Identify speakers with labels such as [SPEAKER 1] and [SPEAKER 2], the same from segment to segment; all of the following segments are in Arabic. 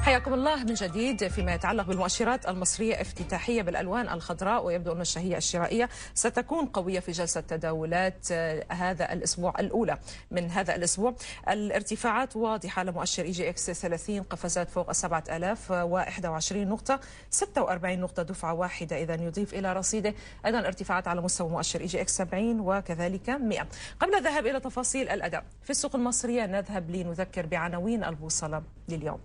[SPEAKER 1] حياكم الله من جديد. فيما يتعلق بالمؤشرات المصرية، افتتاحية بالألوان الخضراء، ويبدو أن الشهية الشرائية ستكون قوية في جلسة تداولات هذا الأسبوع الأولى من هذا الأسبوع. الارتفاعات واضحة لمؤشر إي جي إكس 30 قفزات فوق 7021 نقطة، 46 نقطة دفعة واحدة، إذا يضيف إلى رصيده أيضا ارتفاعات على مستوى مؤشر إي جي إكس 70 وكذلك 100. قبل الذهاب إلى تفاصيل الأداء في السوق المصرية، نذهب لنذكر بعناوين البوصلة لليوم.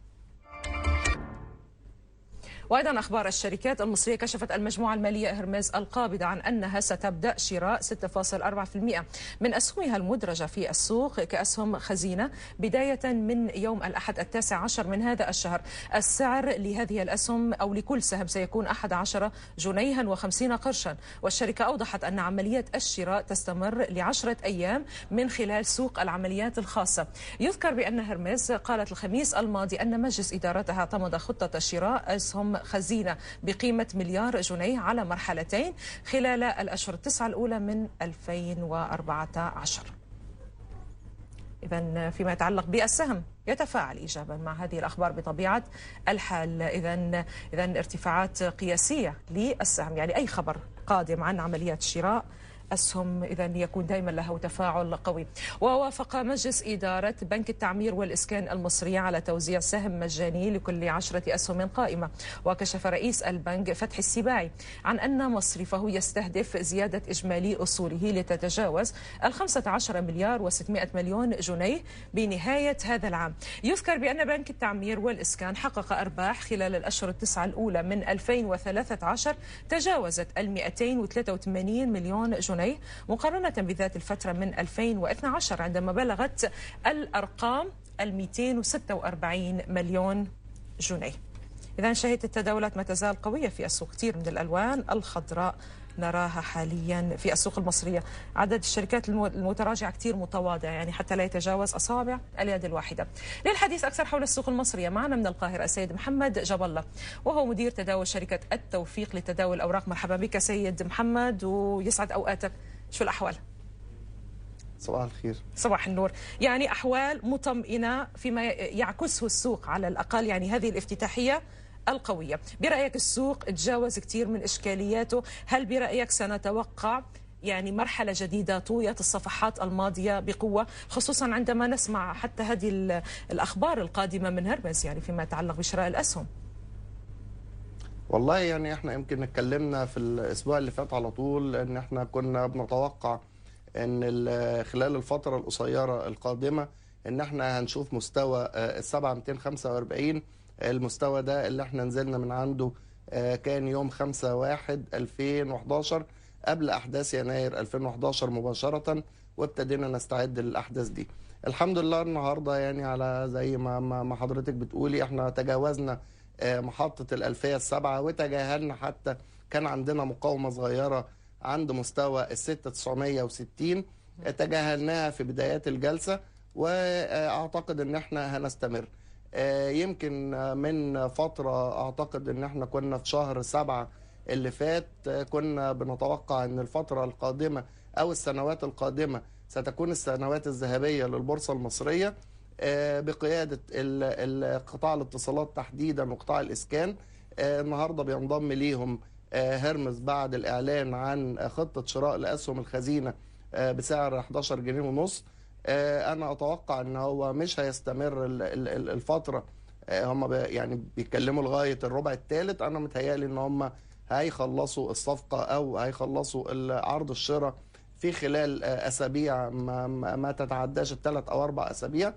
[SPEAKER 1] وأيضا أخبار الشركات المصرية. كشفت المجموعة المالية هرمز القابضة عن أنها ستبدأ شراء 6.4% من أسهمها المدرجة في السوق كأسهم خزينة بداية من يوم الأحد 19 من هذا الشهر. السعر لهذه الأسهم أو لكل سهم سيكون 11 جنيها و50 قرشا. والشركة أوضحت أن عملية الشراء تستمر ل10 أيام من خلال سوق العمليات الخاصة. يذكر بأن هرمز قالت الخميس الماضي أن مجلس إدارتها اعتمد خطة شراء أسهم خزينة بقيمة مليار جنيه على مرحلتين خلال الأشهر التسعة الأولى من 2014. إذن فيما يتعلق بالسهم يتفاعل إيجابا مع هذه الأخبار بطبيعة الحال. إذن ارتفاعات قياسية للسهم، يعني أي خبر قادم عن عمليات شراء أسهم إذن يكون دائما له تفاعل قوي. ووافق مجلس إدارة بنك التعمير والإسكان المصرية على توزيع سهم مجاني لكل 10 أسهم قائمة. وكشف رئيس البنك فتحي السباعي عن أن مصرفه يستهدف زيادة إجمالي أصوله لتتجاوز 15 مليار و600 مليون جنيه بنهاية هذا العام. يذكر بأن بنك التعمير والإسكان حقق أرباح خلال الأشهر التسعة الأولى من 2013 تجاوزت 283 مليون جنيه مقارنة بذات الفترة من 2012 عندما بلغت الأرقام 246 مليون جنيه. إذا شهدت التداولات ما تزال قوية في السوق. كثير من الألوان الخضراء نراها حاليا في السوق المصرية. عدد الشركات المتراجعة كثير متواضع، يعني حتى لا يتجاوز أصابع اليد الواحدة. للحديث أكثر حول السوق المصرية معنا من القاهرة السيد محمد جاب الله، وهو مدير تداول شركة التوفيق لتداول الأوراق. مرحبا بك سيد محمد ويسعد أوقاتك. شو الأحوال؟
[SPEAKER 2] صباح الخير.
[SPEAKER 1] صباح النور. يعني أحوال مطمئنة فيما يعكسه السوق على الأقل، يعني هذه الافتتاحية القوية. برأيك السوق تجاوز كثير من إشكالياته؟ هل برأيك سنتوقع يعني مرحلة جديدة طويت الصفحات الماضية بقوة، خصوصا عندما نسمع حتى هذه الأخبار القادمة من هرمز يعني فيما يتعلق بشراء الأسهم؟
[SPEAKER 2] والله يعني احنا يمكن اتكلمنا في الأسبوع اللي فات على طول ان احنا كنا بنتوقع ان خلال الفترة القصيرة القادمة ان احنا هنشوف مستوى 7245. المستوى ده اللي احنا نزلنا من عنده كان يوم 5/1/2011 قبل أحداث يناير 2011 مباشرة، وابتدينا نستعد للأحداث دي. الحمد لله النهاردة يعني على زي ما حضرتك بتقولي احنا تجاوزنا محطة الألفية السبعة، وتجاهلنا حتى كان عندنا مقاومة صغيرة عند مستوى 6960 تجاهلناها في بدايات الجلسة، وأعتقد ان احنا هنستمر. يمكن من فترة أعتقد أن احنا كنا في شهر 7 اللي فات كنا بنتوقع أن الفترة القادمة أو السنوات القادمة ستكون السنوات الذهبية للبورصة المصرية بقيادة قطاع الاتصالات تحديدا وقطاع الإسكان. النهاردة بينضم ليهم هرمز بعد الإعلان عن خطة شراء لأسهم الخزينة بسعر 11 جنيه ونص. أنا أتوقع أن هو مش هيستمر الفترة، هم يعني بيتكلموا لغاية الربع الثالث. أنا متهيألي أن هم هيخلصوا الصفقة أو هيخلصوا عرض الشراء في خلال أسابيع ما تتعداش 3 أو 4 أسابيع.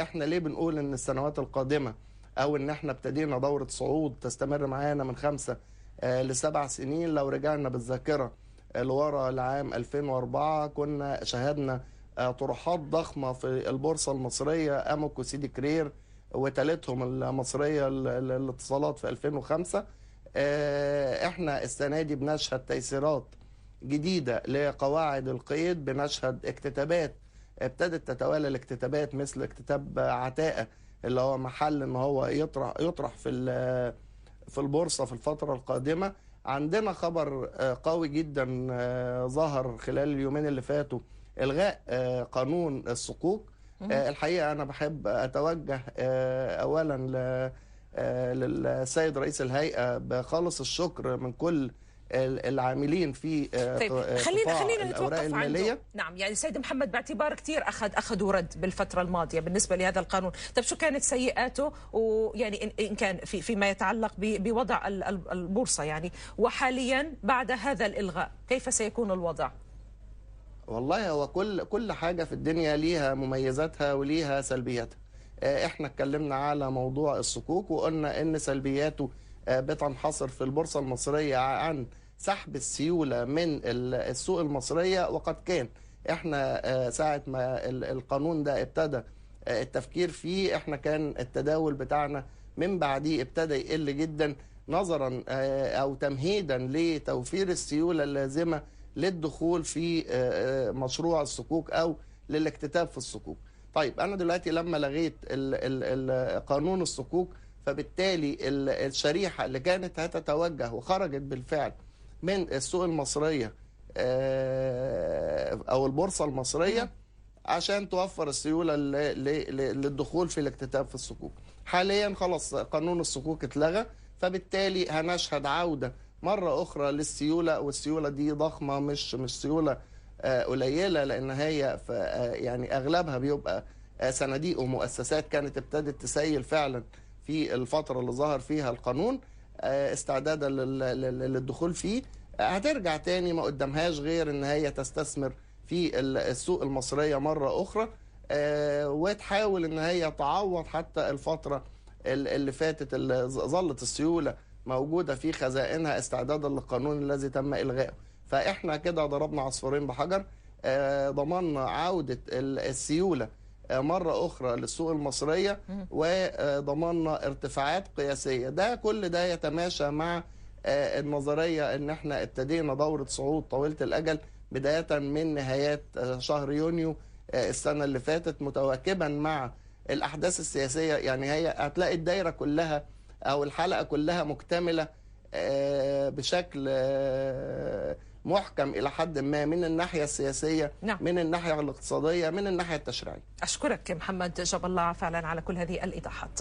[SPEAKER 2] إحنا ليه بنقول أن السنوات القادمة أو أن إحنا ابتدينا دورة صعود تستمر معانا من 5 ل7 سنين؟ لو رجعنا بالذاكرة لورا لعام 2004 كنا شاهدنا طروحات ضخمة في البورصة المصرية، أموك وسيدي كرير وتالتهم المصرية الاتصالات في 2005. احنا السنة دي بنشهد تيسيرات جديدة لقواعد القيد، بنشهد اكتتابات ابتدت تتوالى الاكتتابات مثل اكتتاب عتاقة اللي هو محل ان هو يطرح في البورصة في الفترة القادمة. عندنا خبر قوي جدا ظهر خلال اليومين اللي فاتوا، إلغاء قانون الصكوك. الحقيقة أنا بحب أتوجه أولا للسيد رئيس الهيئة بخالص الشكر من كل العاملين في
[SPEAKER 1] طيب خلينا
[SPEAKER 2] الأوراق
[SPEAKER 1] نتوقف
[SPEAKER 2] المالية.
[SPEAKER 1] عنده. نعم، يعني السيد محمد باعتبار كثير أخذ ورد بالفترة الماضية بالنسبة لهذا القانون. طيب شو كانت سيئاته، ويعني إن كان فيما يتعلق بوضع البورصة يعني، وحاليا بعد هذا الإلغاء كيف سيكون الوضع؟
[SPEAKER 2] والله هو كل حاجة في الدنيا ليها مميزاتها وليها سلبياتها. احنا اتكلمنا على موضوع الصكوك وقلنا ان سلبياته بتنحصر في البورصة المصرية عن سحب السيولة من السوق المصرية. وقد كان احنا ساعة ما القانون ده ابتدى التفكير فيه، احنا كان التداول بتاعنا من بعديه ابتدى يقل جدا، نظرا او تمهيدا لتوفير السيولة اللازمة للدخول في مشروع الصكوك او للاكتتاب في الصكوك. طيب انا دلوقتي لما لغيت قانون الصكوك، فبالتالي الشريحة اللي كانت هتتوجه وخرجت بالفعل من السوق المصرية أو البورصة المصرية عشان توفر السيولة للدخول في الاكتتاب في الصكوك، حاليا خلاص قانون الصكوك اتلغى، فبالتالي هنشهد عودة مرة أخرى للسيولة. والسيولة دي ضخمة، مش سيولة قليلة، لأن هي يعني أغلبها بيبقى صناديق ومؤسسات كانت ابتدت تسيل فعلا في الفترة اللي ظهر فيها القانون استعدادا للدخول فيه. هترجع تاني ما قدامهاش غير ان هي تستثمر في السوق المصرية مرة اخرى، وتحاول ان هي تعوض حتى الفترة اللي فاتت اللي ظلت السيولة موجودة في خزائنها استعدادا للقانون الذي تم إلغائه. فاحنا كده ضربنا عصفورين بحجر، ضمننا عودة السيولة مرة أخرى للسوق المصرية، وضمننا ارتفاعات قياسية. كل ده يتماشى مع النظرية ان احنا ابتدينا دورة صعود طويلة الأجل بداية من نهايات شهر يونيو السنة اللي فاتت، متواكبا مع الأحداث السياسية. يعني هي هتلاقي الدايرة كلها أو الحلقة كلها مكتملة بشكل محكم إلى حد ما، من الناحية السياسية، نعم، من الناحية الاقتصادية، من الناحية التشريعية.
[SPEAKER 1] أشكرك محمد جاب الله فعلا على كل هذه الإيضاحات.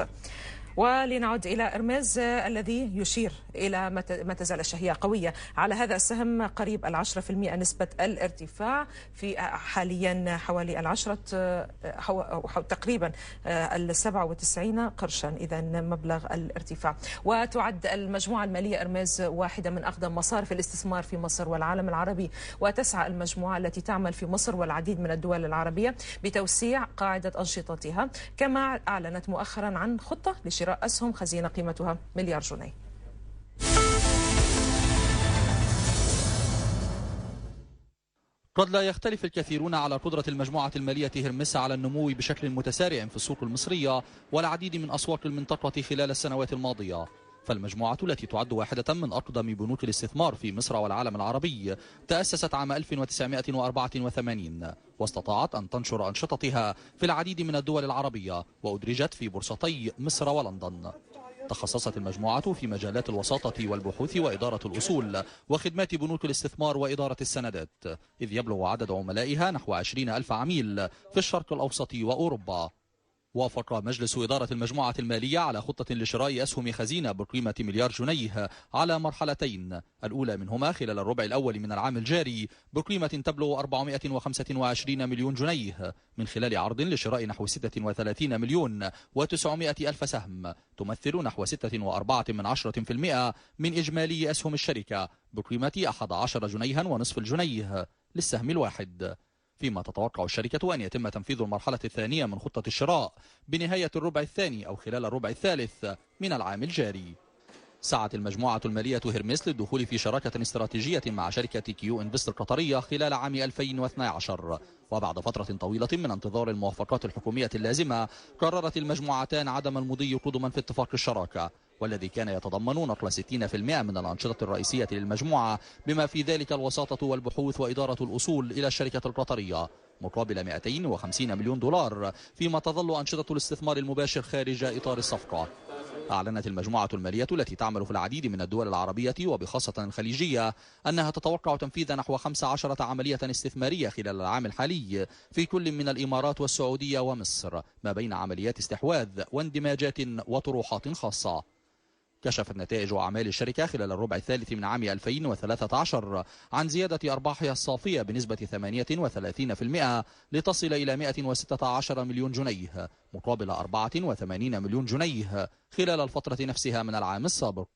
[SPEAKER 1] ولنعود إلى إرميز الذي يشير إلى ما تزال الشهية قوية على هذا السهم، قريب 10% نسبة الارتفاع، في حاليا حوالي تقريبا 97 قرشا، إذا مبلغ الارتفاع. وتعد المجموعة المالية إرميز واحدة من أقدم مصارف الاستثمار في مصر والعالم العربي، وتسعى المجموعة التي تعمل في مصر والعديد من الدول العربية بتوسيع قاعدة أنشطتها، كما أعلنت مؤخرا عن خطة لشراء أسهم خزينة قيمتها $1 مليار.
[SPEAKER 3] قد لا يختلف الكثيرون على قدرة المجموعة المالية هرمس على النمو بشكل متسارع في السوق المصرية والعديد من أسواق المنطقة خلال السنوات الماضية، فالمجموعة التي تعد واحدة من أقدم بنوك الاستثمار في مصر والعالم العربي تأسست عام 1984 واستطاعت أن تنشر أنشطتها في العديد من الدول العربية وأدرجت في بورصتي مصر ولندن. تخصصت المجموعة في مجالات الوساطة والبحوث وإدارة الأصول وخدمات بنوك الاستثمار وإدارة السندات، إذ يبلغ عدد عملائها نحو 20,000 عميل في الشرق الأوسط وأوروبا. وافق مجلس إدارة المجموعة المالية على خطة لشراء أسهم خزينة بقيمة $1 مليار على مرحلتين، الأولى منهما خلال الربع الأول من العام الجاري بقيمة تبلغ 425 مليون جنيه، من خلال عرض لشراء نحو 36,900,000 سهم، تمثل نحو 6.4% من إجمالي أسهم الشركة بقيمة 11 جنيها ونصف الجنيه للسهم الواحد. فيما تتوقع الشركة أن يتم تنفيذ المرحلة الثانية من خطة الشراء بنهاية الربع الثاني أو خلال الربع الثالث من العام الجاري. سعت المجموعة المالية هرمس للدخول في شراكة استراتيجية مع شركة كيو انفست القطرية خلال عام 2012، وبعد فترة طويلة من انتظار الموافقات الحكومية اللازمة قررت المجموعتان عدم المضي قدما في اتفاق الشراكة، والذي كان يتضمن نقل 60% من الأنشطة الرئيسية للمجموعة بما في ذلك الوساطة والبحوث وإدارة الأصول إلى الشركة القطرية مقابل $250 مليون، فيما تظل أنشطة الاستثمار المباشر خارج إطار الصفقة. أعلنت المجموعة المالية التي تعمل في العديد من الدول العربية وبخاصة الخليجية أنها تتوقع تنفيذ نحو 15 عملية استثمارية خلال العام الحالي في كل من الإمارات والسعودية ومصر، ما بين عمليات استحواذ واندماجات وطروحات خاصة. كشفت نتائج أعمال الشركة خلال الربع الثالث من عام 2013 عن زيادة أرباحها الصافية بنسبة 38% لتصل إلى 116 مليون جنيه مقابل 84 مليون جنيه خلال الفترة نفسها من العام السابق.